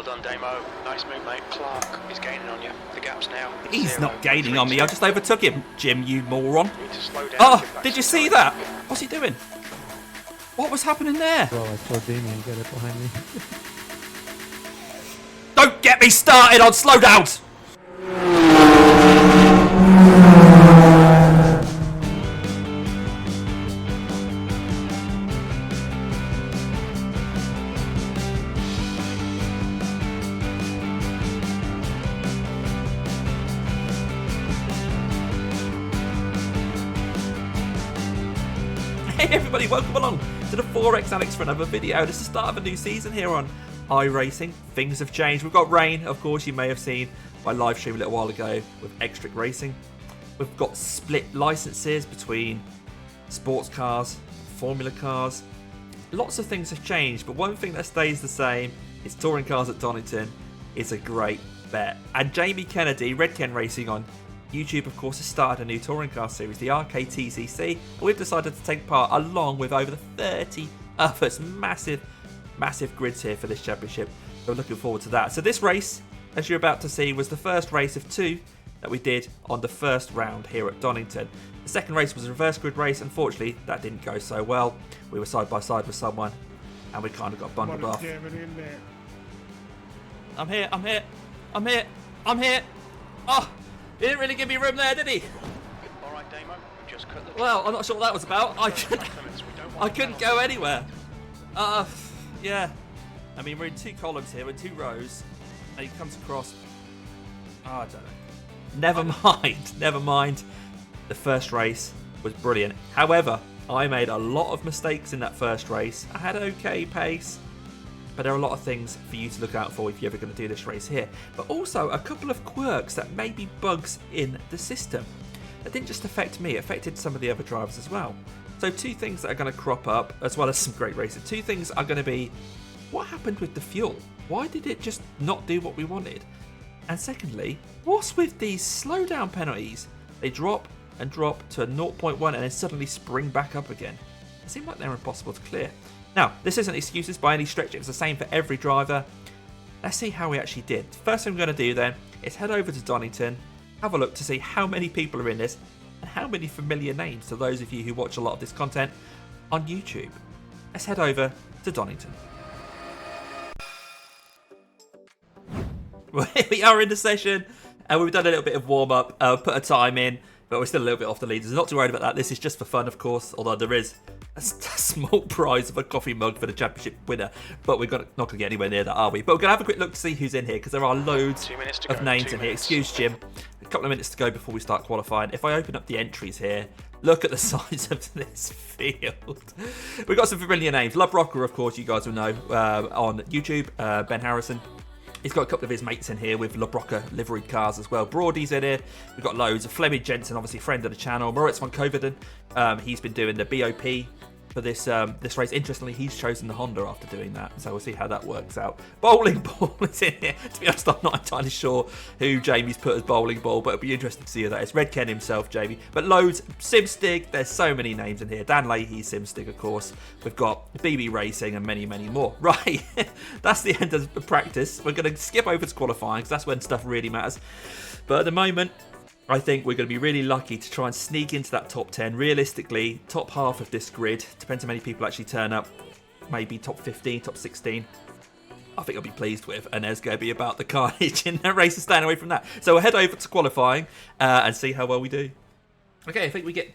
done, Damo. Nice move, mate. Clark is gaining on you. The gap's now. He's not gaining on me. I just overtook him, Jim, you moron. Need to slow down. Oh, did you see that? What's he doing? What was happening there? Well, I saw Damien get it behind me. Don't get me started on slowdowns! Hey everybody, welcome along to the 4X Alex for another video. This is the start of a new season here on iRacing. Things have changed. We've got rain, of course, you may have seen my live stream a little while ago with Extric Racing. We've got split licenses between sports cars, Formula cars. Lots of things have changed, but one thing that stays the same is touring cars at Donington is a great bet. And Jamie Kennedy, Red Ken Racing on YouTube, of course, has started a new touring car series, the RKTCC. We've decided to take part along with over 30 others. Massive grids here for this championship. We're looking forward to that. So this race, as you're about to see, was the first race of two that we did on the first round here at Donington. The second race was a reverse grid race. Unfortunately, that didn't go so well. We were side by side with someone and we kind of got bundled off. I'm here. Oh! He didn't really give me room there, did he? All right, Damo. We just cut the Well, I'm not sure what that was about. I couldn't go anywhere. Yeah. I mean, we're in two columns here, we're in two rows, and he comes across. Oh, I don't know. Never mind. The first race was brilliant. However, I made a lot of mistakes in that first race. I had okay pace, but there are a lot of things for you to look out for if you're ever going to do this race here. But also a couple of quirks that may be bugs in the system. That didn't just affect me, it affected some of the other drivers as well. So two things that are going to crop up, as well as some great racing. Two things are going to be, what happened with the fuel? Why did it just not do what we wanted? And secondly, what's with these slowdown penalties? They drop and drop to a 0.1 and then suddenly spring back up again. It seems like they're impossible to clear. Now, this isn't excuses by any stretch, it's the same for every driver. Let's see how we actually did. First thing we're going to do then is head over to Donington, have a look to see how many people are in this and how many familiar names to those of you who watch a lot of this content on YouTube. Let's head over to Donington. Well, here we are in the session and we've done a little bit of warm up, put a time in, but we're still a little bit off the leaders. Not too worried about that. This is just for fun, of course, although there is a small prize of a coffee mug for the championship winner, but we're not going to get anywhere near that, are we? But we're going to have a quick look to see who's in here, because there are loads of names in here. Excuse Jim, a couple of minutes to go before we start qualifying. If I open up the entries here, look at the size of this field. We've got some familiar names. Love Rocker, of course, you guys will know, on YouTube, Ben Harrison. He's got a couple of his mates in here with LeBrocker liveried cars as well. Broady's in here. We've got loads. Fleming Jensen, obviously friend of the channel. Moritz von Koveden, he's been doing the BOP for this race. Interestingly, he's chosen the Honda after doing that, so we'll see how that works out. Bowling Ball is in here. To be honest, I'm not entirely sure who Jamie's put as Bowling Ball, but it'll be interesting to see who that is. Red Ken himself, Jamie. But loads. Simstig, there's so many names in here. Dan Leahy, Simstig, of course. We've got BB Racing and many, many more. Right, that's the end of the practice. We're going to skip over to qualifying, because that's when stuff really matters. But at the moment, I think we're going to be really lucky to try and sneak into that top 10. Realistically, top half of this grid, depends how many people actually turn up, maybe top 15, top 16. I think I'll be pleased with, and there's going to be about the carnage in that race and staying away from that. So we'll head over to qualifying and see how well we do. Okay, I think we get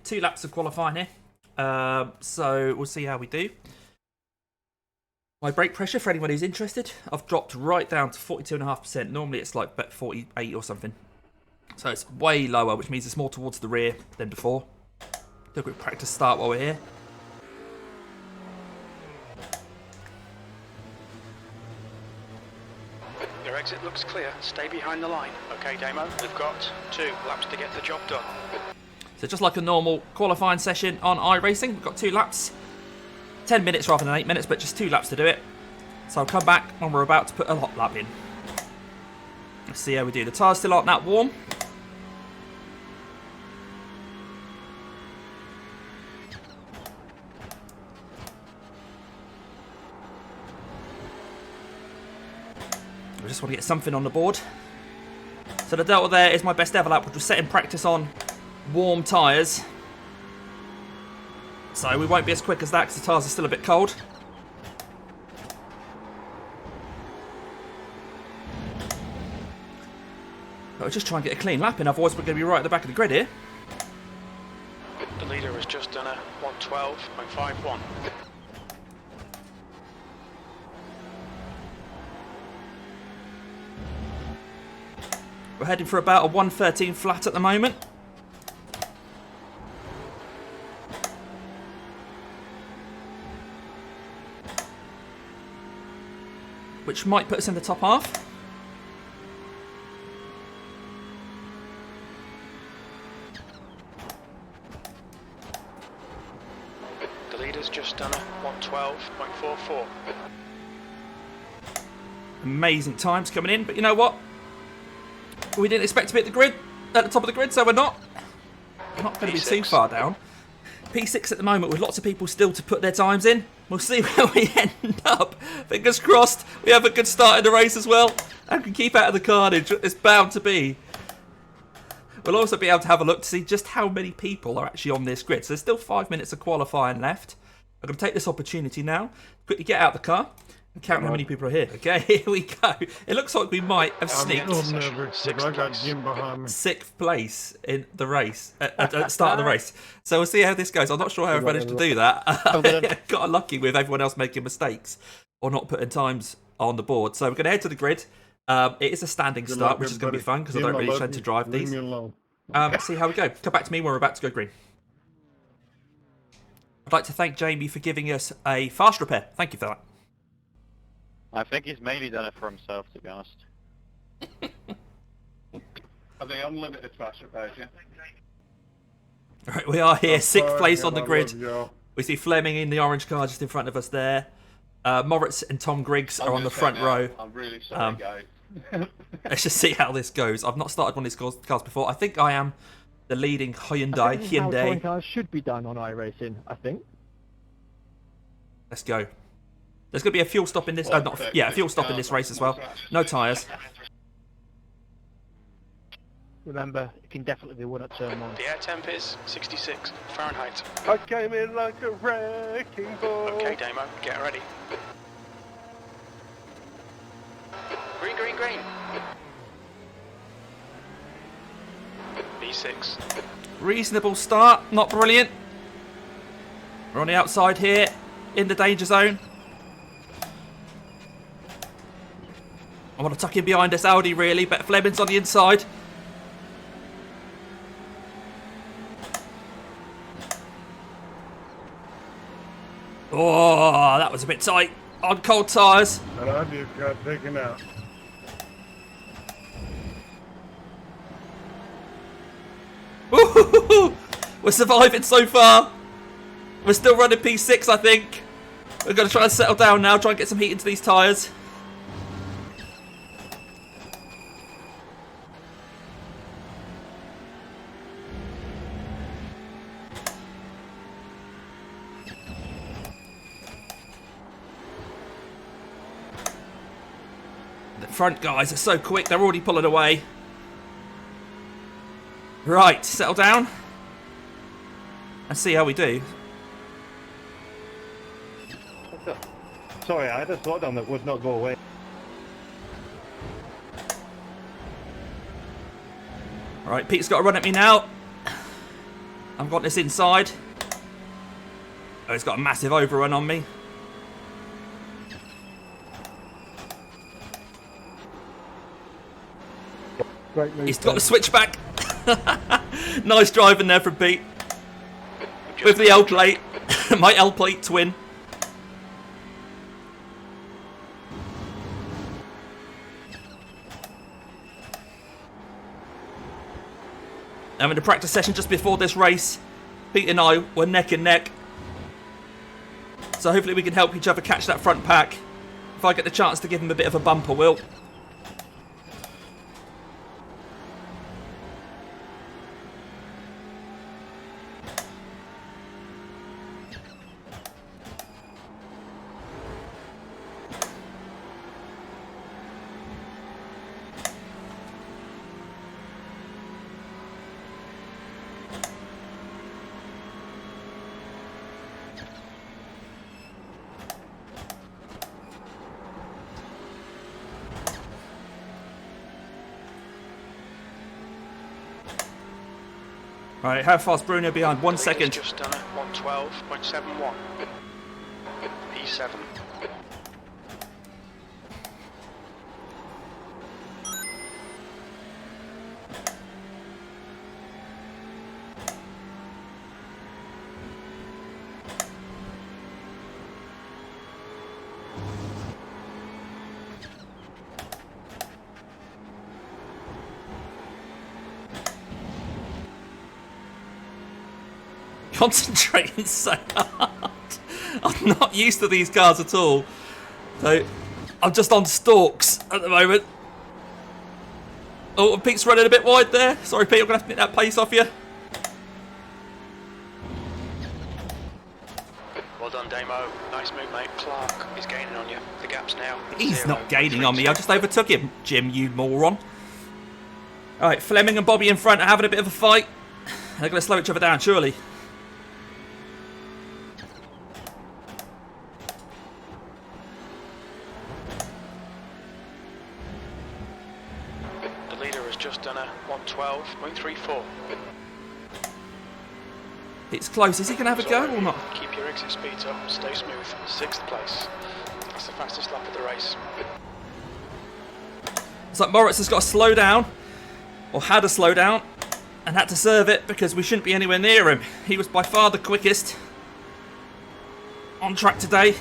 2 laps of qualifying here. So we'll see how we do. My brake pressure, for anyone who's interested, I've dropped right down to 42.5%. Normally it's like 48 or something. So it's way lower, which means it's more towards the rear than before. Do a quick practice start while we're here. Your exit looks clear. Stay behind the line. Okay, Damo, we've got 2 laps to get the job done. So just like a normal qualifying session on iRacing, we've got 2 laps. 10 minutes rather than 8 minutes, but just 2 laps to do it. So I'll come back when we're about to put a hot lap in. Let's see how we do. The tyres still aren't that warm. We just want to get something on the board. So the Delta there is my best ever lap, which was set in practice on warm tyres. So we won't be as quick as that because the tyres are still a bit cold. But we'll just try and get a clean lap in, otherwise we're going to be right at the back of the grid here. The leader has just done a 112.51. We're heading for about a 113 flat at the moment. Which might put us in the top half. The leader's just done a 112.44. Amazing times coming in, but you know what? We didn't expect to be at the grid, at the top of the grid, so we're not going to be too far down. P6 at the moment with lots of people still to put their times in. We'll see where we end up. Fingers crossed we have a good start in the race as well and can keep out of the carnage. It's bound to be. We'll also be able to have a look to see just how many people are actually on this grid. So there's still 5 minutes of qualifying left. I'm going to take this opportunity now, quickly get out the car and count how many people are here. Okay, here we go. It looks like we might have sneaked sixth place in the race at the start of the race. So we'll see how this goes. I'm not sure how I've managed to do that. Got unlucky with everyone else making mistakes or not putting times on the board. So we're going to head to the grid. It is a standing start, which is going to be fun because I don't really tend to drive these. See how we go. Come back to me when we're about to go green. I'd like to thank Jamie for giving us a fast repair. Thank you for that. I think he's mainly done it for himself, to be honest. Are they unlimited fast repairs, yeah? Right, we are here, sixth place on the grid. We see Fleming in the orange car just in front of us there. Moritz and Tom Griggs are on the front row. I'm really sorry, guys. Let's just see how this goes. I've not started one of these cars before. I think I am the leading Hyundai. Touring cars should be done on iRacing, I think. Let's go. There's going to be a fuel stop in this. A fuel stop in this race as well. No tyres. Remember, it can definitely be won at turn 1. The air temp is 66 Fahrenheit. I came in like a wrecking ball. Okay, Damo, get ready. Green, green, green. B6. Reasonable start, not brilliant. We're on the outside here, in the danger zone. I want to tuck in behind this Audi really, but Fleming's on the inside. Oh, that was a bit tight on cold tyres. And I just got taken out. Ooh, we're surviving so far. We're still running P6, I think. We're going to try and settle down now, try and get some heat into these tyres. The front guys are so quick, they're already pulling away. Right, settle down and see how we do. Sorry, I had a slowdown that would not go away. Alright, Pete's got to run at me now. I've got this inside. Oh, he's got a massive overrun on me. Great move. He's got the switchback. Nice driving there from Pete. With the L plate. My L plate twin. I'm in a practice session just before this race. Pete and I were neck and neck. So hopefully we can help each other catch that front pack. If I get the chance to give him a bit of a bump, I will. Right, how fast Bruno behind? 1 The leader's second. just done a 112.71. P7. Concentrating so hard. I'm not used to these cars at all. So I'm just on stalks at the moment. Oh, and Pete's running a bit wide there. Sorry, Pete, I'm going to have to nick that pace off you. Well done, Damo. Nice move, mate. Clark is gaining on you. The gap's now He's 0, not gaining 3, on me. I 2. just overtook him, Jim, you moron. All right, Fleming and Bobby in front are having a bit of a fight. They're going to slow each other down, surely. The leader has just done a 112.34. It's close. Is he going to have a go or not? Keep your exit speed up. Stay smooth. 6th place. That's the fastest lap of the race. It's like Moritz has got to slow down, or had to slow down, and had to serve it because we shouldn't be anywhere near him. He was by far the quickest on track today.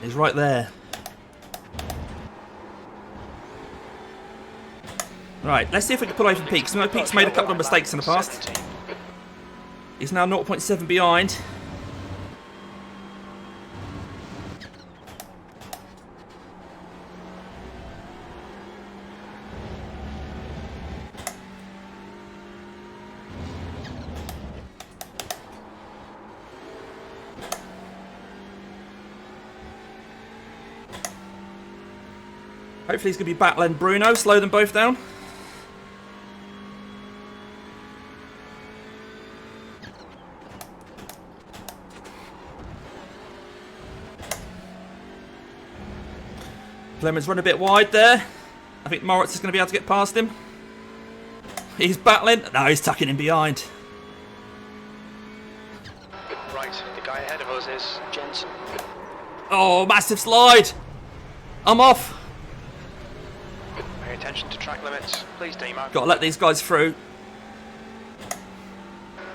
He's right there. Right, let's see if we can pull over Peaks. No, Peaks made a couple of mistakes in the past. 17. He's now 0.7 behind. Hopefully he's going to be battling Bruno, slow them both down. Fleming's run a bit wide there. I think Moritz is going to be able to get past him. He's battling. No, he's tucking him behind. Right, the guy ahead of us is Jensen. Oh, massive slide. I'm off. Pay attention to track limits. Please, Demo. Got to let these guys through.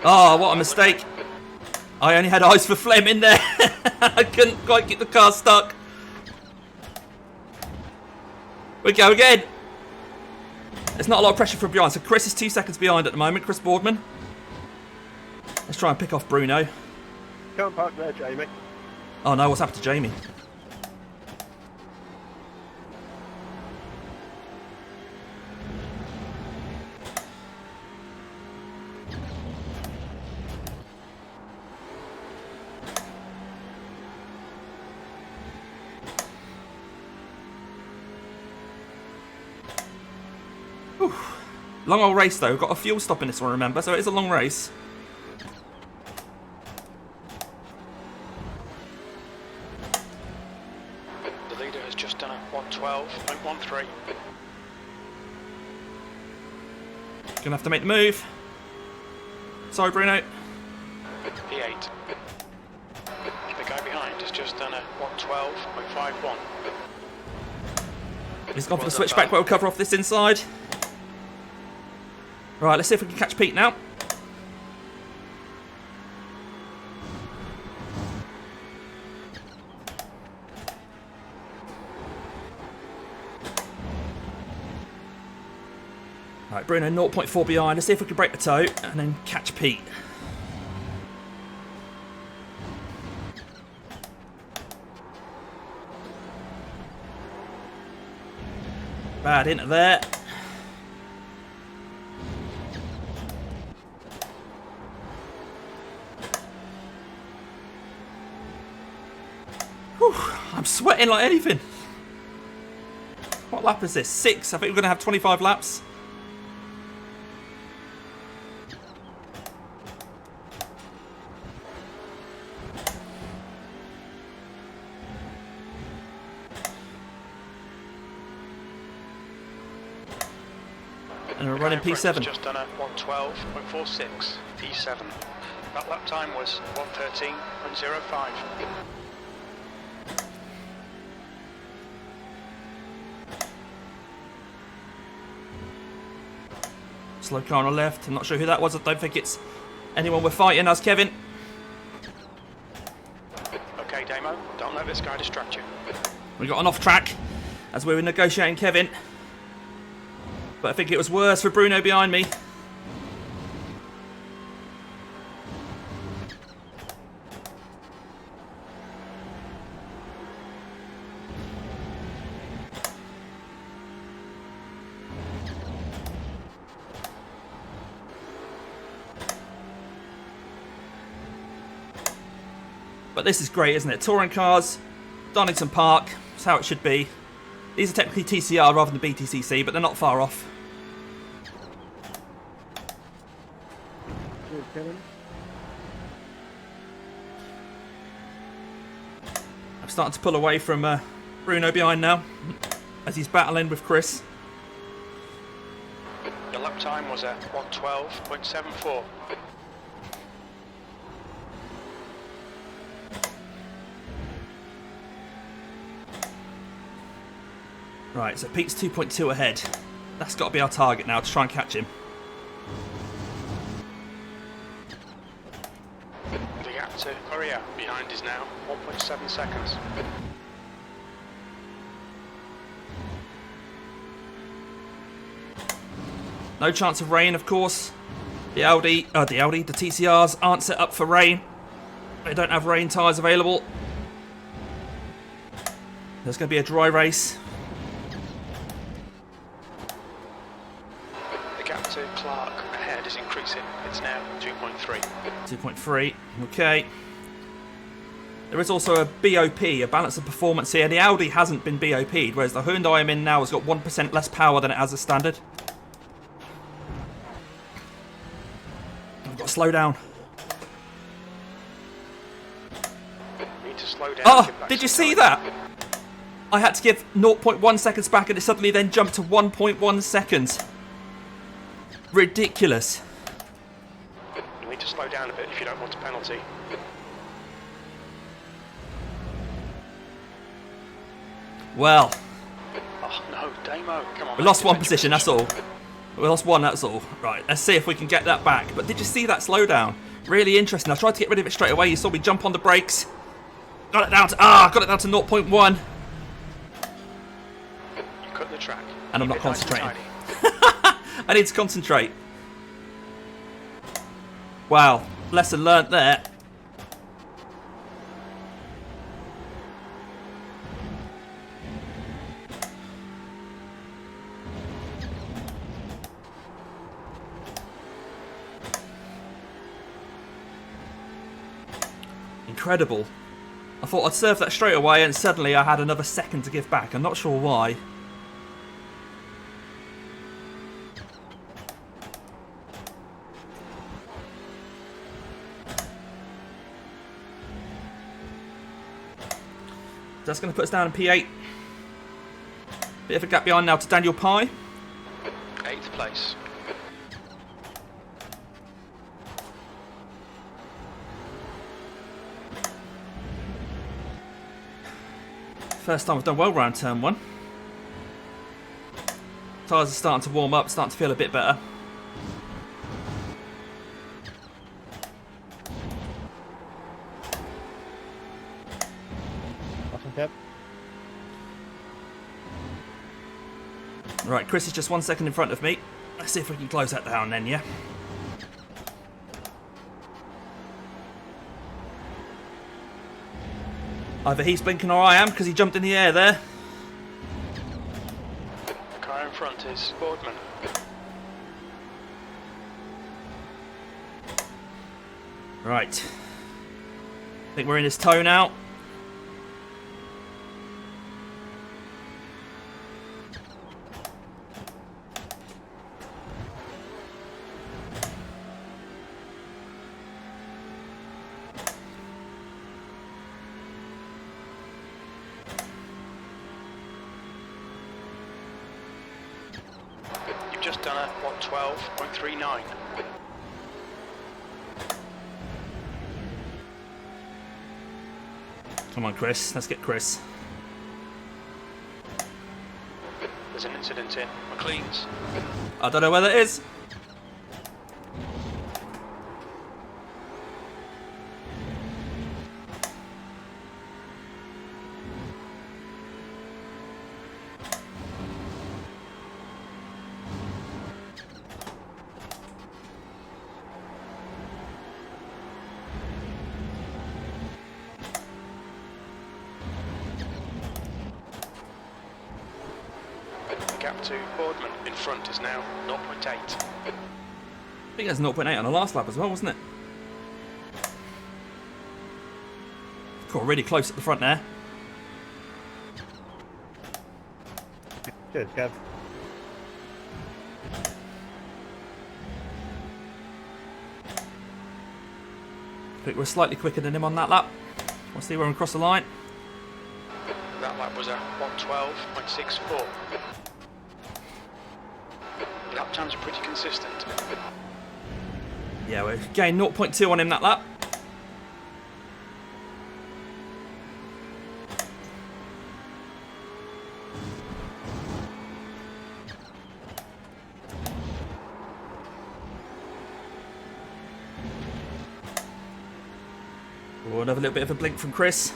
Oh, what a mistake. I only had eyes for Fleming there. I couldn't quite get the car stuck. We go again. There's not a lot of pressure from behind. So Chris is 2 seconds behind at the moment. Chris Boardman. Let's try and pick off Bruno. Can't park there, Jamie. Oh no, what's happened to Jamie? Whew. Long old race though. We've got a fuel stop in this one, remember? So it is a long race. The leader has just done a 112.13. Gonna have to make the move. Sorry, Bruno. P8. The guy behind has just done a 112.51. He's gone for the Well done, switchback, but we'll cover off this inside. Right, let's see if we can catch Pete now. Right, Bruno 0.4 behind. Let's see if we can break the toe and then catch Pete. Bad into there. Whew, I'm sweating like anything. What lap is this? 6. I think we're going to have 25 laps. And we're The running guy in front has P7. just done a 112.46 P7. That lap time was 113.05. Slow car on the left. I'm not sure who that was. I don't think it's anyone we're fighting. That's Kevin. Okay, Damo, don't let this guy distract you. We got an off track as we were negotiating Kevin. But I think it was worse for Bruno behind me. But this is great, isn't it? Touring cars, Donington Park, that's how it should be. These are technically TCR rather than BTCC, but they're not far off. Cheers, Kevin. I'm starting to pull away from Bruno behind now, as he's battling with Chris. Your lap time was at 112.74. Right, so Pete's 2.2 ahead. That's got to be our target now, to try and catch him. The gap to Korea behind is now 1.7 seconds. No chance of rain, of course. The TCRs aren't set up for rain. They don't have rain tyres available. There's going to be a dry race. The gap to Clark ahead is increasing. It's now 2.3. 2.3, okay. There is also a BOP, a balance of performance here. The Audi hasn't been BOP'd, whereas the Hyundai I'm in now has got 1% less power than it has as standard. I've got to slow down. Need to slow down. Oh, give back did you some see time. that? I had to give 0.1 seconds back and it suddenly then jumped to 1.1 seconds. Ridiculous. You need to slow down a bit if you don't want a penalty. Well, Oh no, Damo, come on. we mate, lost one defend your position, that's all. We lost one, that's all. Right, let's see if we can get that back. But did you see that slowdown? Really interesting. I tried to get rid of it straight away. You saw me jump on the brakes. Got it down to 0.1. You cut the track. And I'm Keep not it nice and concentrating. tidy. I need to concentrate. Wow, lesson learnt there. Incredible. I thought I'd serve that straight away and suddenly I had another second to give back. I'm not sure why. That's going to put us down in P8. Bit of a gap behind now to Daniel Pye. 8th place. First time I've done well round turn 1. Tyres are starting to warm up, starting to feel a bit better. Awesome, Kev. Right, Chris is just 1 second in front of me. Let's see if we can close that down then, yeah? Either he's blinking or I am, because he jumped in the air there. The car in front is Boardman. Right. I think we're in his toe now. just done a 112.39. Come on, Chris. Let's get Chris. There's an incident in McLean's. I don't know where that is. Gap to Boardman in front is now 0.8. I think there's 0.8 on the last lap as well, wasn't it? Got really close at the front there. Cheers, Kev. I think we're slightly quicker than him on that lap. We'll see where we cross the line. That lap was a 112.64. Lap times are pretty consistent. Yeah, we gained 0.2 on him that lap. Oh, another little bit of a blink from Chris.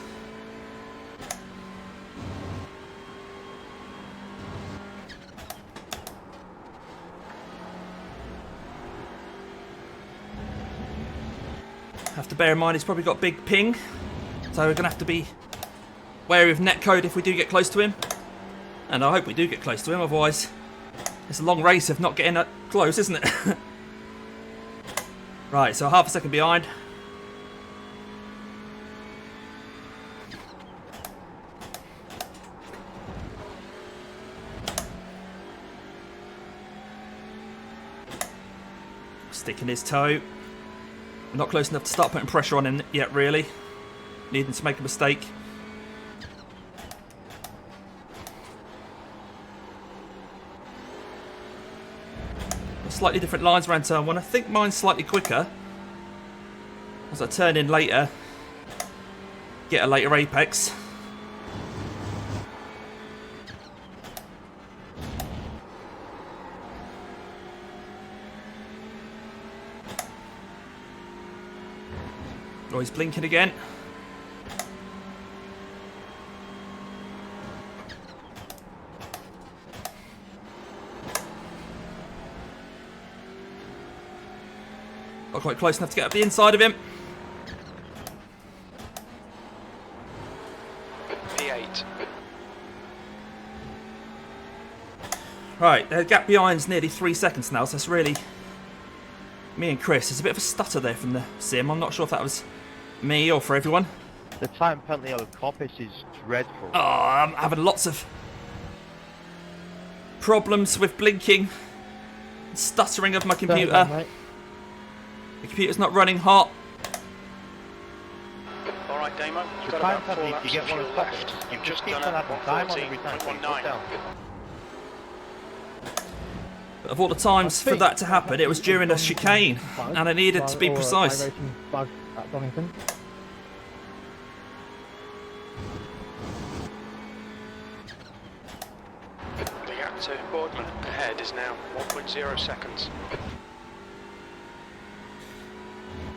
Have to bear in mind he's probably got big ping, so we're going to have to be wary of netcode if we do get close to him. And I hope we do get close to him, otherwise it's a long race of not getting that close, isn't it? Right, so half a second behind. Sticking his toe. We're not close enough to start putting pressure on him yet, really. Needing to make a mistake. Slightly different lines around turn 1. I think mine's slightly quicker. As I turn in later, get a later apex. Oh, he's blinking again. Not quite close enough to get up the inside of him. P8. Right, the gap behind's nearly 3 seconds now, so it's really me and Chris. There's a bit of a stutter there from the sim. I'm not sure if that was me or for everyone. The time penalty on the coppice is dreadful. Oh, I'm having lots of problems with blinking, stuttering of my computer. The computer's not running hot. Alright, Damo, you've The got time about 4 penalty, laps if you of get one fuel of left. left, You've you just just keep done that a time on every time. 114.19. But of all the times for that to happen, it was during a chicane, and I needed to be precise. iRacing bug at Donington. The gap to Boardman ahead is now 1.0 seconds.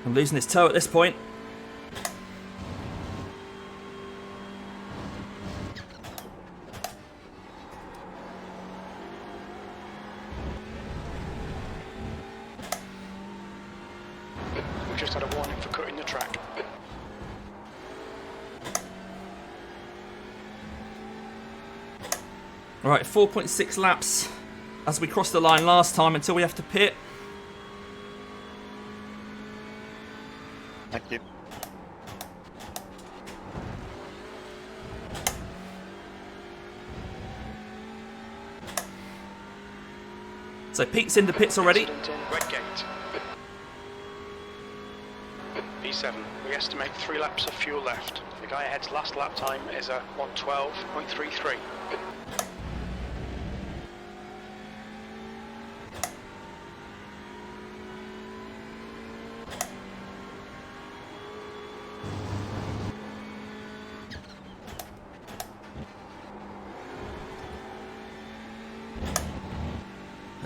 I'm losing his toe at this point. We've just had a warning for cutting the track. Alright, 4.6 laps as we crossed the line last time until we have to pit. Thank you. So Pete's in the pits already. Incident in Redgate. P7. We estimate 3 laps of fuel left. The guy ahead's last lap time is a 112.33.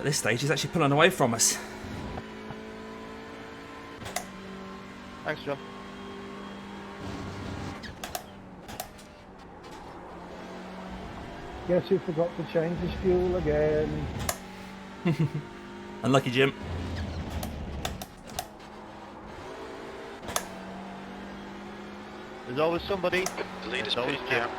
At this stage, he's actually pulling away from us. Thanks, John. Guess who forgot to change his fuel again? Unlucky, Jim. There's always somebody. The leader's There's always pitting Jim. now.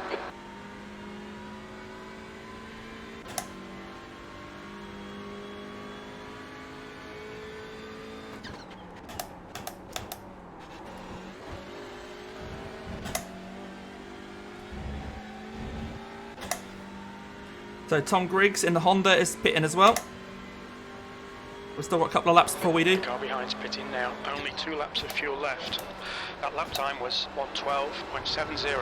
So Tom Griggs in the Honda is pitting as well. We've still got a couple of laps before we do. The car behind's pitting now. Only 2 laps of fuel left. That lap time was 1:12.70.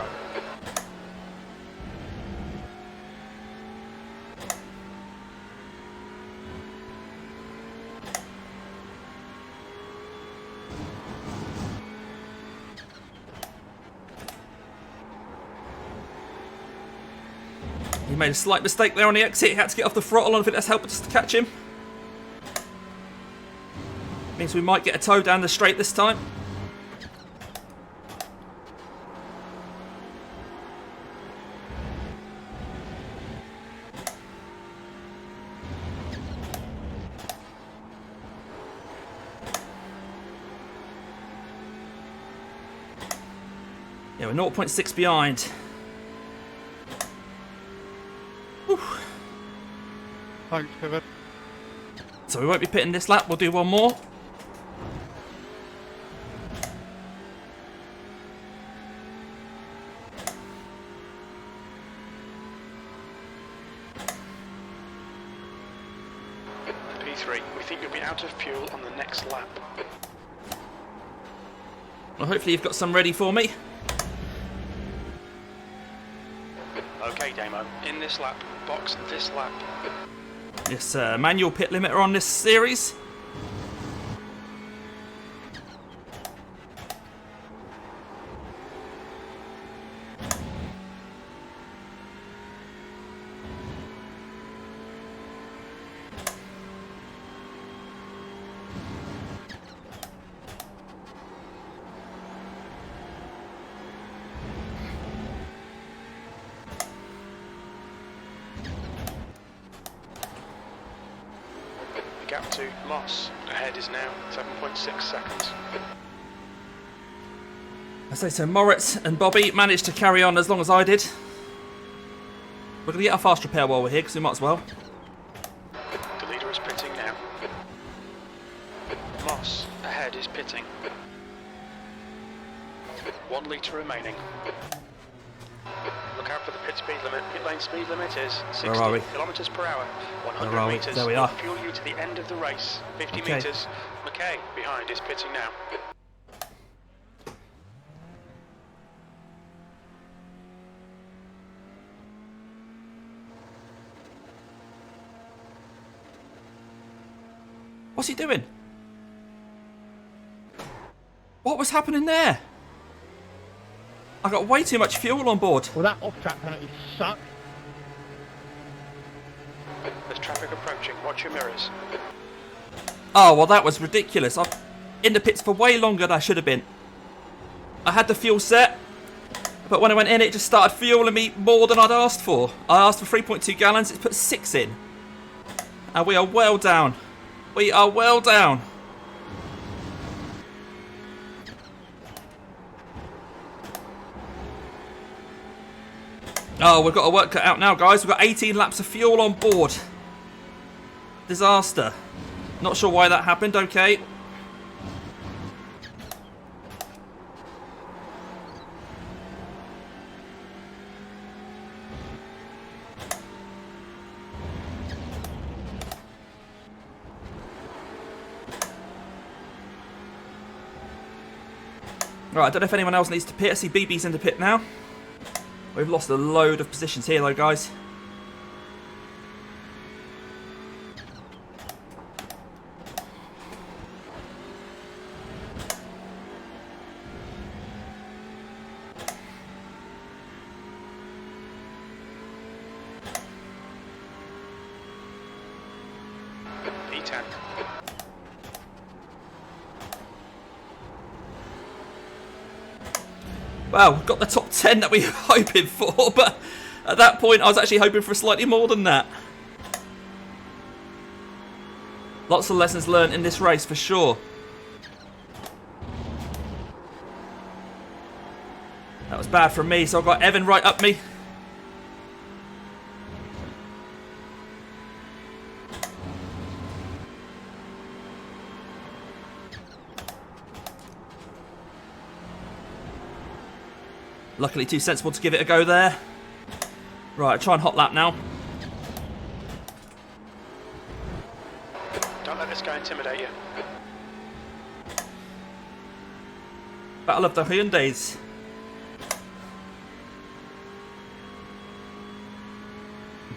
He made a slight mistake there on the exit. He had to get off the throttle, and I think that's helped us to catch him. Means we might get a tow down the straight this time. Yeah, we're 0.6 behind. Whew. Thanks, Pivot. So we won't be pitting this lap. We'll do one more. P3, we think you'll be out of fuel on the next lap. Well, hopefully you've got some ready for me. Okay, Damo, in this lap, box this lap. Yes, manual pit limiter on this series. Gap to Moss. Ahead is now 7.6 seconds. I say so. Moritz and Bobby managed to carry on as long as I did. We're going to get our fast repair while we're here, because we might as well. The leader is pitting now. Moss, ahead is pitting. 1 litre remaining. Look out for the pit speed limit. Pit lane speed limit is 60 Where are we? kilometres per hour. 100 Where are we? metres. There we are. Fuel you to the end of the race. 50 Okay. metres. McKay behind is pitting now. What's he doing? What was happening there? I got way too much fuel on board. Well, that off-track penalty sucked. There's traffic approaching. Watch your mirrors. Oh, well, that was ridiculous. I'm in the pits for way longer than I should have been. I had the fuel set, but when I went in, it just started fueling me more than I'd asked for. I asked for 3.2 gallons, it's put 6 in. And we are well down. We are well down. Oh, we've got a work cut out now, guys. We've got 18 laps of fuel on board. Disaster. Not sure why that happened, okay. Right, I don't know if anyone else needs to pit. I see BB's in the pit now. We've lost a load of positions here though, guys. P10. Well, we've got the top 10 that we were hoping for, but at that point I was actually hoping for slightly more than that. Lots of lessons learned in this race for sure. That was bad from me, so I've got Evan right up me. Luckily too sensible to give it a go there. Right, try and hot lap now. Don't let this guy intimidate you. Battle of the Hyundais.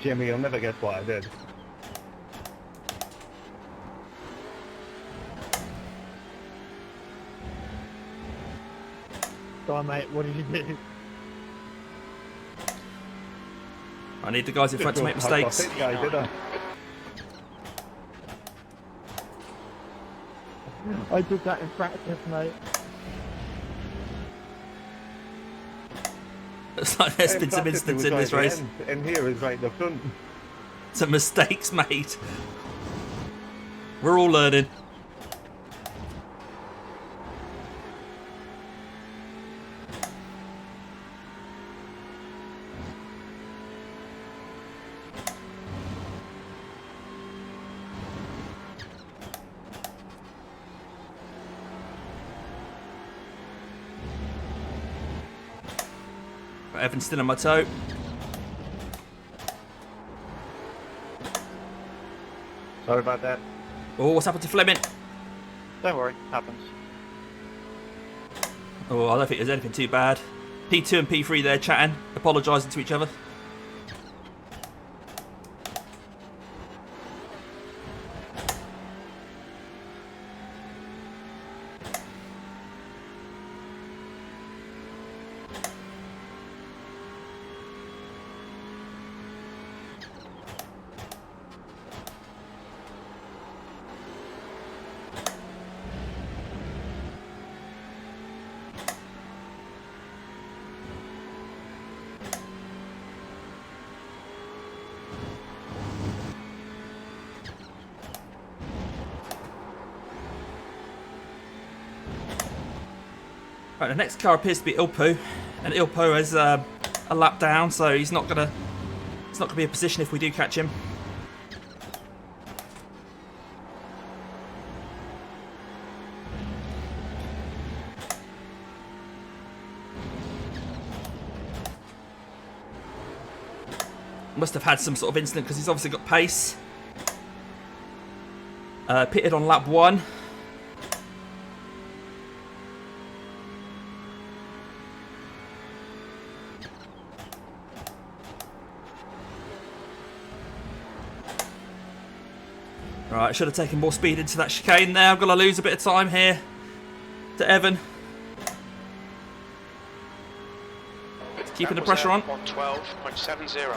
Jimmy, you'll never guess what I did. Go on, mate, what did you do? I need the guys in front to make mistakes. I think I did I? I did that in practice, mate. Looks like there's been some instances in this race. And here is right the front. Some mistakes made. We're all learning. Evan's still on my toe. Sorry about that. Oh, what's happened to Fleming? Don't worry, happens. Oh, I don't think there's anything too bad. P2 and P3 there chatting, apologising to each other. Right, the next car appears to be Ilpo, and Ilpo has a lap down, so he's not gonna be in position if we do catch him. Must have had some sort of incident because he's obviously got pace. Pitted on lap 1. Right, should have taken more speed into that chicane there. I'm going to lose a bit of time here to Evan. Keeping the pressure on. 112.70.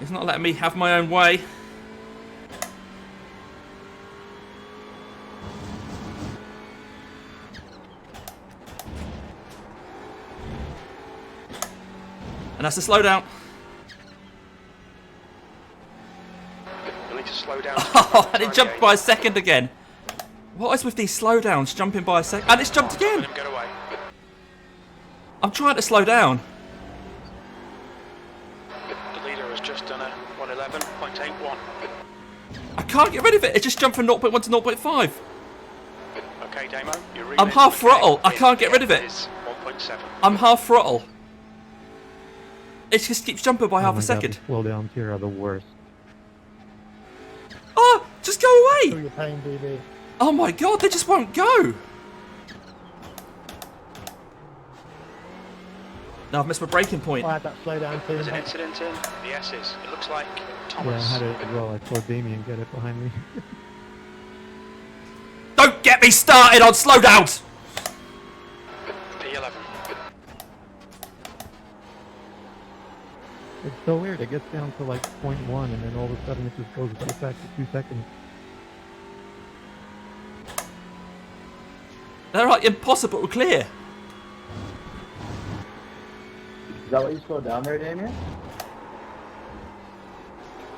He's not letting me have my own way. And that's a slowdown. You'll need to slow down. Oh, and it jumped by a second again. What is with these slowdowns jumping by a second? And it's jumped again. Let him get away. I'm trying to slow down. The leader has just done a 111.81. I can't get rid of it. It just jumped from 0.1 to 0.5. Okay, Damo, you're I'm half throttle. I can't get rid of it. 1.7. I'm half throttle. It just keeps jumping by half a second. Slowdowns here are the worst. Oh, just go Oh, away. you're paying, BB. Oh my god, they just won't go. No, I've missed my braking point. I had that slowdown too. There's an incident in the S's. It looks like Yeah, I Thomas. had it as well. I saw Damien get it behind me. Don't get me started on slowdowns. P11. It's so weird. It gets down to like 0.1 and then all of a sudden it just goes right back to 2 seconds. They're like impossible to clear. Is that what you slowed down there, Damien?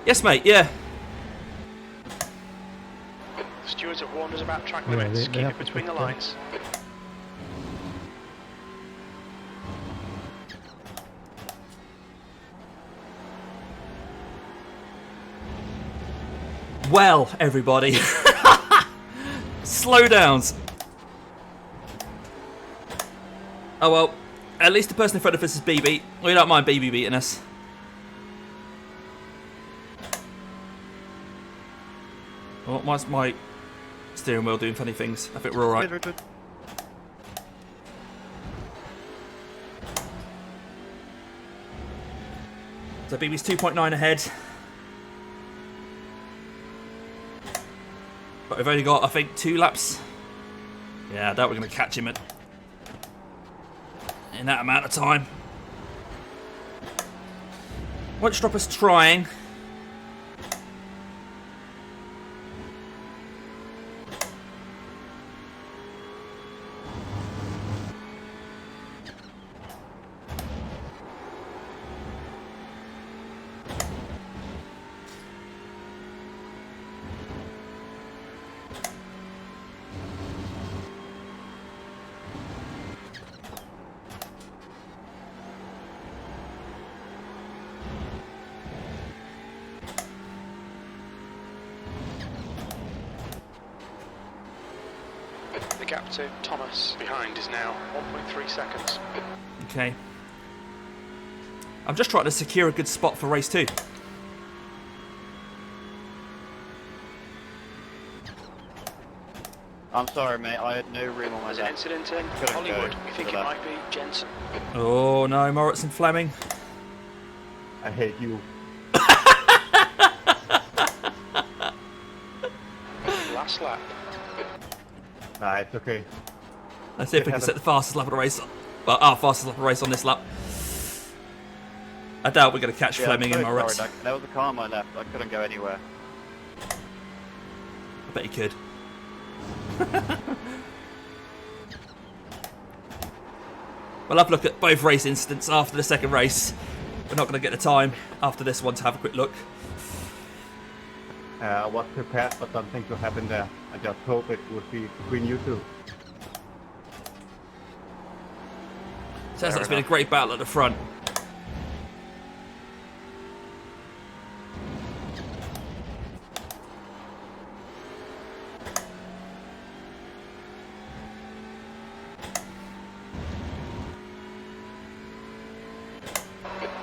Yes, mate, yeah. The stewards have warned us about track Yeah, limits. they Keep have it to between the fix that. lines. Well, everybody. Slowdowns. Oh well, at least the person in front of us is BB. We don't mind BB beating us. Oh, why's my steering wheel doing funny things? I think we're alright. So BB's 2.9 ahead. But we've only got, I think, 2 laps. Yeah, I doubt we're going to catch him in that amount of time. Won't stop us trying. The gap to Thomas behind is now 1.3 seconds. Okay. I'm just trying to secure a good spot for race 2. I'm sorry, mate. I had no room on my There's an left. incident in Couldn't Hollywood. go We think to it the might be Jensen. Oh no, Moritz and Fleming. I hate you. Last lap. Nah, it's okay. Let's see if we can set the fastest lap of the race. Well, our fastest lap of the race on this lap. I doubt we're going to catch Fleming and Moritz. Sorry, there was a car on my left. I couldn't go anywhere. I bet he could. We'll have a look at both race incidents after the second race. We're not going to get the time after this one to have a quick look. I was prepared for something to happen there. I just hope it would be between you two. Sounds like it's been a great battle at the front.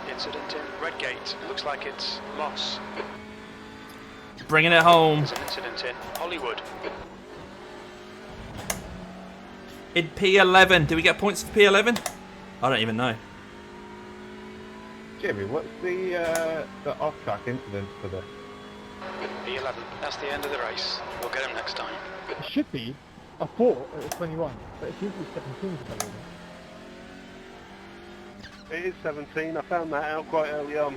Incident in Redgate. Looks like it's Moss. Bringing it home. There's an incident in Hollywood. In P11. Do we get points for P11? I don't even know. Jimmy, what's the off-track incident for this? P11. That's the end of the race. We'll get him next time. It should be a 4 at 21, but it seems to be 17 for some reason. It is 17. I found that out quite early on.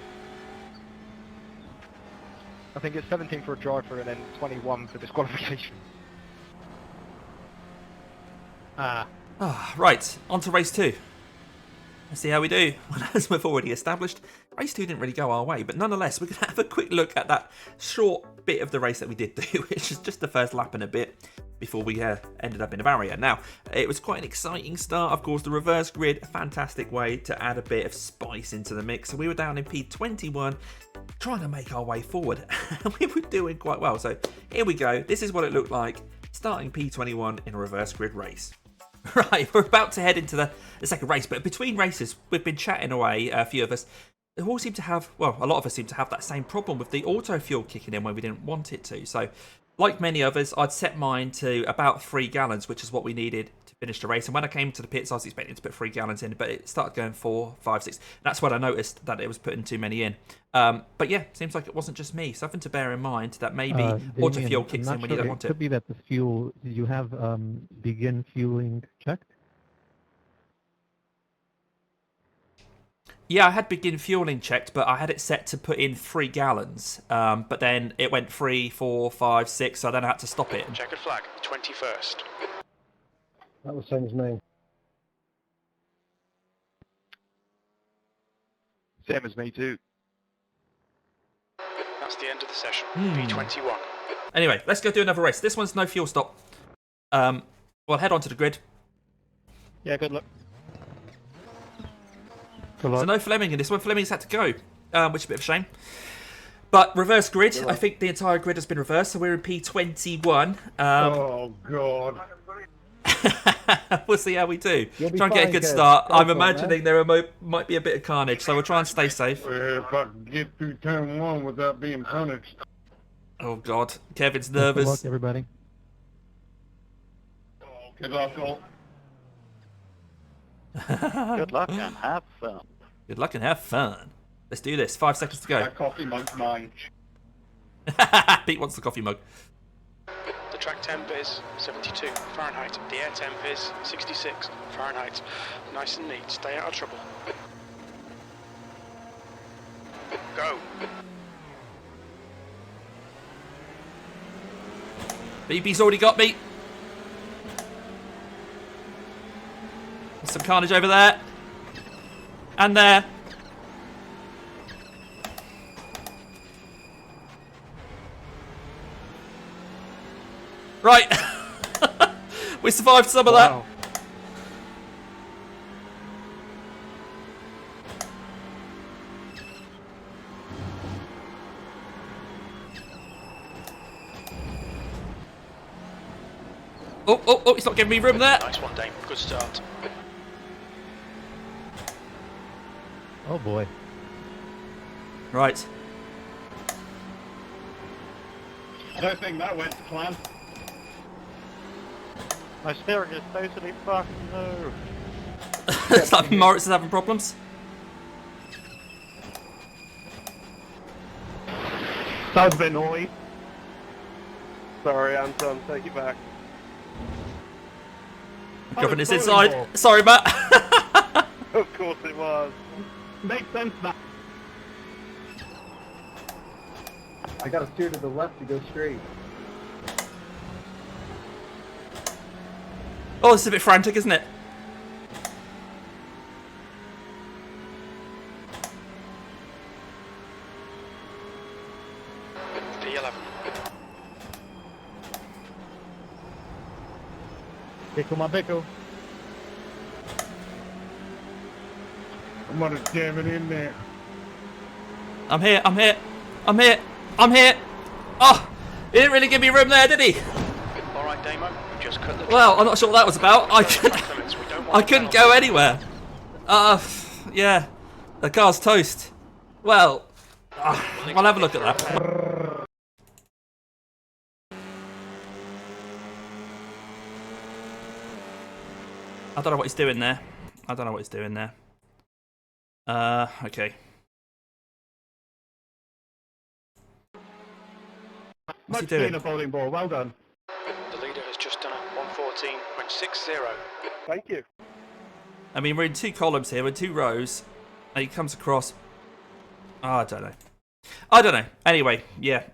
I think it's 17 for a driver and then 21 for disqualification. Right, on to race 2. Let's see how we do. Well, as we've already established, race 2 didn't really go our way, but nonetheless, we're going to have a quick look at that short bit of the race that we did do, which is just the first lap and a bit before we ended up in a barrier. Now, it was quite an exciting start. Of course, the reverse grid, a fantastic way to add a bit of spice into the mix. So we were down in P21, trying to make our way forward, and we were doing quite well. So here we go. This is what it looked like starting P21 in a reverse grid race. Right, we're about to head into the second race, but between races, we've been chatting away, a few of us, who all seem to have, well, a lot of us seem to have that same problem with the auto fuel kicking in when we didn't want it to. So, like many others, I'd set mine to about 3 gallons, which is what we needed to finish the race. And when I came to the pits, I was expecting to put 3 gallons in, but it started going 4, 5, 6. That's when I noticed that it was putting too many in. But yeah, seems like it wasn't just me. Something to bear in mind that maybe auto fuel kicks in when you don't want it. Could be that the fuel, you have begin fueling checked? Yeah, I had begin fueling checked, but I had it set to put in 3 gallons. But then it went 3, 4, 5, 6, so then I had to stop it. Checkered flag, 21st. That was same as me. Same as me too. That's the end of the session. P21. Anyway, let's go do another race. This one's no fuel stop. We'll head on to the grid. Yeah, good luck. So no Fleming in this one. Fleming's had to go, which is a bit of a shame. But reverse grid. I think the entire grid has been reversed, so we're in P21. Oh, God. We'll see how we do. You'll be Try and get a fine, good Kev. start. Go I'm for it, imagining there might be a bit of carnage, so we'll try and stay safe. If I can get through turn 1 without being punished. Oh, God. Kevin's Good luck, nervous. everybody. Good luck, all. Good luck and have fun. Good luck and have fun. Let's do this. 5 seconds to go. That coffee mug's mine. Pete wants the coffee mug. The track temp is 72 Fahrenheit. The air temp is 66 Fahrenheit. Nice and neat. Stay out of trouble. Go. BB's already got me. Some carnage over there. And there. Right. We survived some of that. Oh, he's not giving me room there. Nice one, Dame. Good start. Oh boy. Right. I don't think that went to plan. My steering is totally fucking low. It's like Moritz is having problems. Sounds a bit naughty. Sorry, Anton, take it back. Covering his it's inside. volleyball. Sorry, Matt. Of course it was. Makes sense now. I gotta steer to the left to go straight. Oh, this is a bit frantic, isn't it? P11. Pickle my pickle. I'm gonna jam it in there. I'm here. Oh, he didn't really give me room there, did he? All right, Damo. We just cut the. Well, I'm not sure what that was about. I couldn't go anywhere. Yeah. The car's toast. Well, I'll have a look at that. I don't know what he's doing there. Okay. What's he Much doing? cleaner bowling ball, well done. The leader has just done a 114.60. Thank you. I mean, we're in 2 columns here, we're in 2 rows, and he comes across. Oh, I don't know. Anyway, yeah.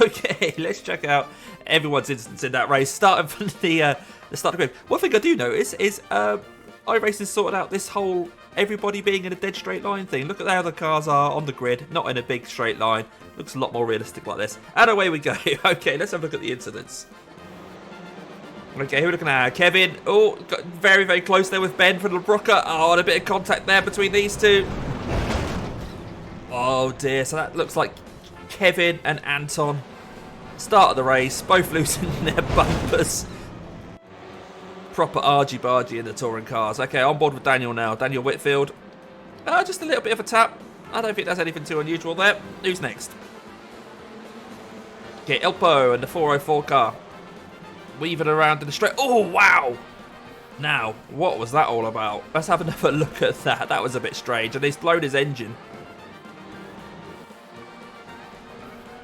Okay, let's check out everyone's instance in that race. Starting from the start of the grid. One thing I do notice is iRacing sorted out this whole everybody being in a dead straight line thing. Look at how the cars are on the grid, not in a big straight line. Looks a lot more realistic like this. And away we go. Okay, let's have a look at the incidents. Okay, who are we looking at? Kevin. Oh, got very, very close there with Ben from LeBroca. Oh, and a bit of contact there between these two. Oh dear, so that looks like Kevin and Anton. Start of the race, both losing their bumpers. Proper argy-bargy in the touring cars. Okay, on board with Daniel now. Daniel Whitfield. Just a little bit of a tap. I don't think that's anything too unusual there. Who's next? Okay, Elpo and the 404 car. Weaving around in the straight. Oh, wow! Now, what was that all about? Let's have another look at that. That was a bit strange. And he's blown his engine.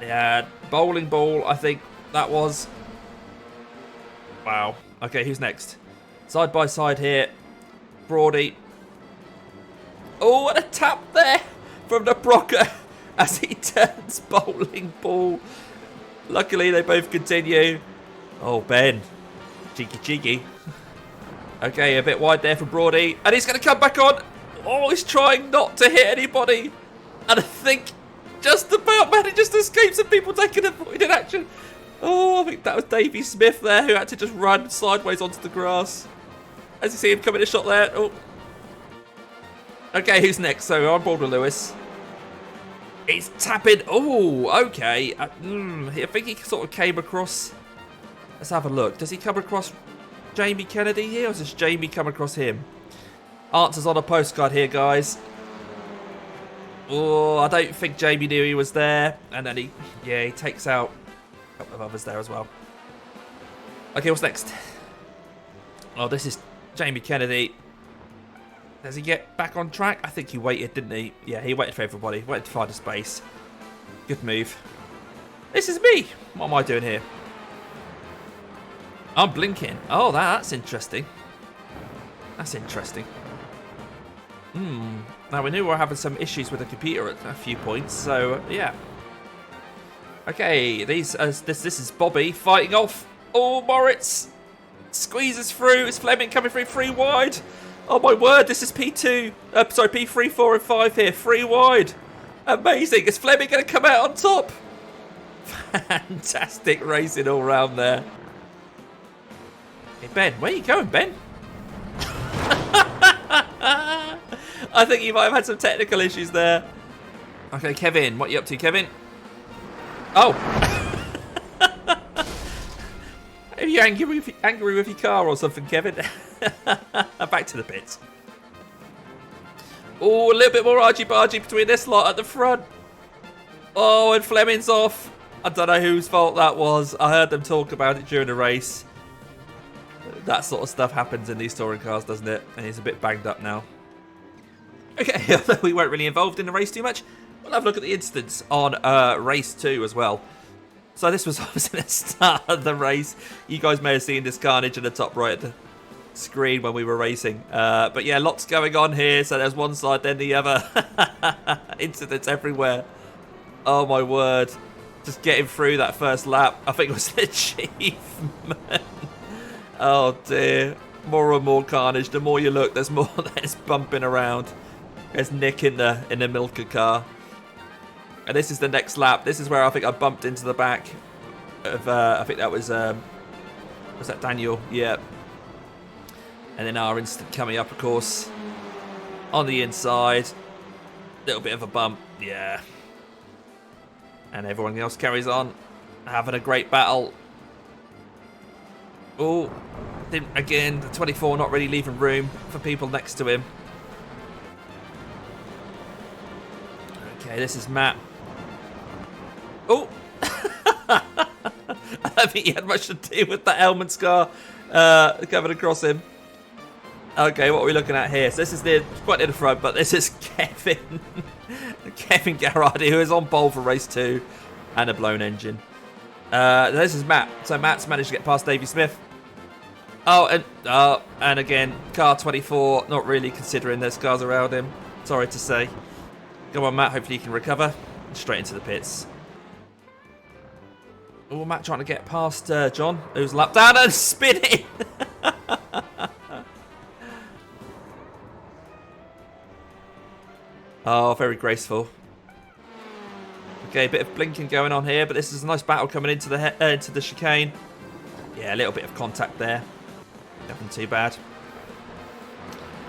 Yeah, bowling ball, I think that was. Wow. Okay, who's next? Side by side here. Brody. Oh, and a tap there from the Brocker as he turns bowling ball. Luckily, they both continue. Oh, Ben. Cheeky, cheeky. Okay, a bit wide there for Brody. And he's going to come back on. Oh, he's trying not to hit anybody. And I think just about manages to escape some people taking avoided action. Oh, I think that was Davey Smith there who had to just run sideways onto the grass. As you see him coming a shot there. Oh. Okay, who's next? So on board with Lewis. He's tapping. Oh, okay. I think he sort of came across. Let's have a look. Does he come across Jamie Kennedy here, or does Jamie come across him? Answers on a postcard here, guys. Oh, I don't think Jamie knew he was there. And then he takes out a couple of others there as well. Okay, what's next? Oh, this is Jamie Kennedy. Does he get back on track? I think he waited, didn't he? Yeah, he waited for everybody. Waited to find a space. Good move. This is me. What am I doing here? I'm blinking. Oh, that's interesting. That's interesting. Now, we knew we were having some issues with the computer at a few points, so, yeah. Okay, this is Bobby fighting off. Oh, Moritz squeezes through. It's Fleming coming through 3 wide. Oh, my word, this is P2. Sorry, P3, 4, and 5 here. 3 wide. Amazing. Is Fleming going to come out on top? Fantastic racing all round there. Hey, Ben, where are you going, Ben? I think you might have had some technical issues there. Okay, Kevin, what are you up to, Kevin? Oh. Are you angry with your car or something, Kevin? Back to the pits. Oh, a little bit more argy-bargy between this lot at the front. Oh, and Fleming's off. I don't know whose fault that was. I heard them talk about it during the race. That sort of stuff happens in these touring cars, doesn't it? And he's a bit banged up now. Okay, although we weren't really involved in the race too much, we'll have a look at the incidents on race 2 as well. So this was obviously the start of the race. You guys may have seen this carnage in the top right of the screen when we were racing. But yeah, lots going on here. So there's one side, then the other. Incidents everywhere. Oh my word. Just getting through that first lap. I think it was an achievement. Oh dear. More and more carnage. The more you look, there's more that's bumping around. There's Nick in the milker car. And this is the next lap. This is where I think I bumped into the back of, I think that was that Daniel? Yeah. And then our instant coming up, of course. On the inside. Little bit of a bump. Yeah. And everyone else carries on. Having a great battle. Oh. Again, the 24 not really leaving room for people next to him. Okay, this is Matt. Oh! I don't think he had much to do with that helmet scar coming across him. Okay, what are we looking at here? So this is quite near the front, but this is Kevin. Kevin Garrardi, who is on pole for race 2 and a blown engine. This is Matt. So Matt's managed to get past Davey Smith. Oh, and again, car 24, not really considering there's cars around him. Sorry to say. Come on, Matt. Hopefully you can recover. Straight into the pits. Oh, Matt trying to get past John, who's lapped down and spinning. Oh, very graceful. Okay, a bit of blinking going on here, but this is a nice battle coming into the chicane. Yeah, a little bit of contact there. Nothing too bad.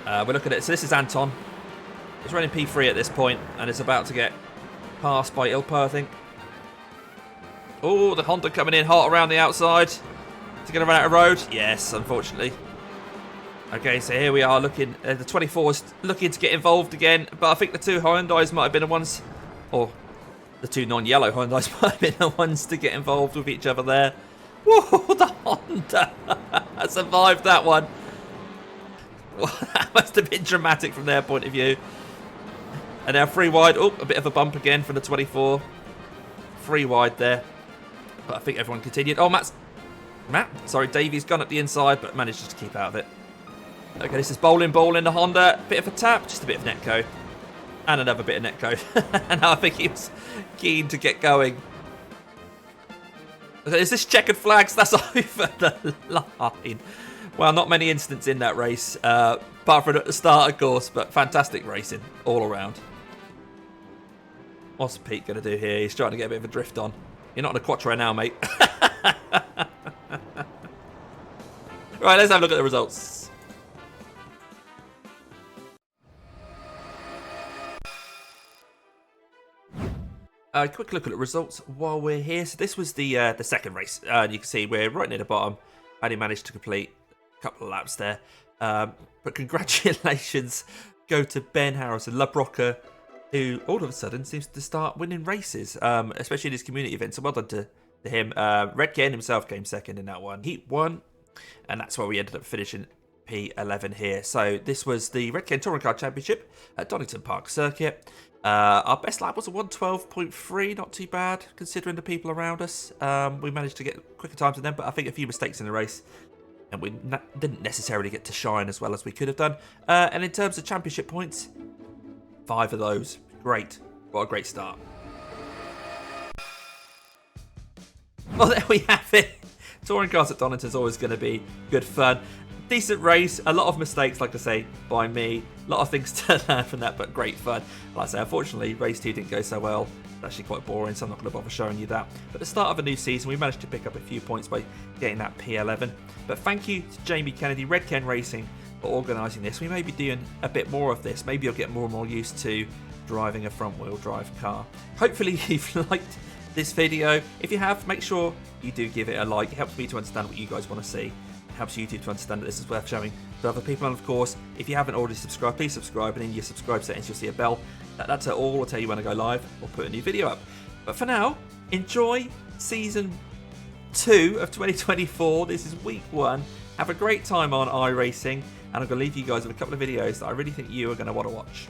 We're looking at it. So this is Anton. He's running P3 at this point, and is about to get passed by Ilpa, I think. Oh, the Honda coming in hot around the outside. Is he going to run out of road? Yes, unfortunately. Okay, so here we are looking. The 24's looking to get involved again, but I think the 2 Hyundais might have been the ones, or the 2 non-yellow Hyundais might have been the ones to get involved with each other there. Whoa, the Honda survived that one. Well, that must have been dramatic from their point of view. And now 3 wide. Oh, a bit of a bump again from the 24. 3 wide there. But I think everyone continued. Oh, Matt. Sorry, Davey's gone up the inside, but managed to keep out of it. Okay, this is bowling the Honda. Bit of a tap, just a bit of netco. And another bit of netco. And I think he was keen to get going. Is this checkered flags? That's over the line. Well, not many incidents in that race, apart from at the start, of course, but fantastic racing all around. What's Pete going to do here? He's trying to get a bit of a drift on. You're not in a quattro now, mate. Right, let's have a look at the results. Quick look at the results while we're here. So this was the second race. You can see we're right near the bottom. I only managed to complete a couple of laps there. But congratulations go to Ben Harrison, Labrocker, who all of a sudden seems to start winning races, especially in his community events. So well done to him. Red Ken himself came second in that one. Heat 1, and that's where we ended up finishing P11 here. So this was the Red Ken Touring Car Championship at Donington Park Circuit. Our best lap was a 1:12.3, not too bad considering the people around us. We managed to get quicker times than them, but I think a few mistakes in the race, and we didn't necessarily get to shine as well as we could have done. And in terms of championship points, 5 of those. Great. What a great start. Well, there we have it. Touring cars at Donington is always going to be good fun. Decent race, a lot of mistakes, like I say, by me. A lot of things to learn from that, but great fun. Like I say, unfortunately, race 2 didn't go so well. It's actually quite boring, so I'm not going to bother showing you that. But at the start of a new season, we managed to pick up a few points by getting that P11. But thank you to Jamie Kennedy, Red Ken Racing, for organising this. We may be doing a bit more of this. Maybe you'll get more and more used to driving a front-wheel drive car. Hopefully you've liked this video. If you have, make sure you do give it a like. It helps me to understand what you guys want to see. Helps YouTube to understand that this is worth showing to other people. And of course, if you haven't already subscribed, please subscribe, and in your subscribe settings you'll see a bell. That's all. Will tell you when I go live or put a new video up. But for now, enjoy season 2 of 2024. This is week 1. Have a great time on iRacing, and I'm going to leave you guys with a couple of videos that I really think you are going to want to watch.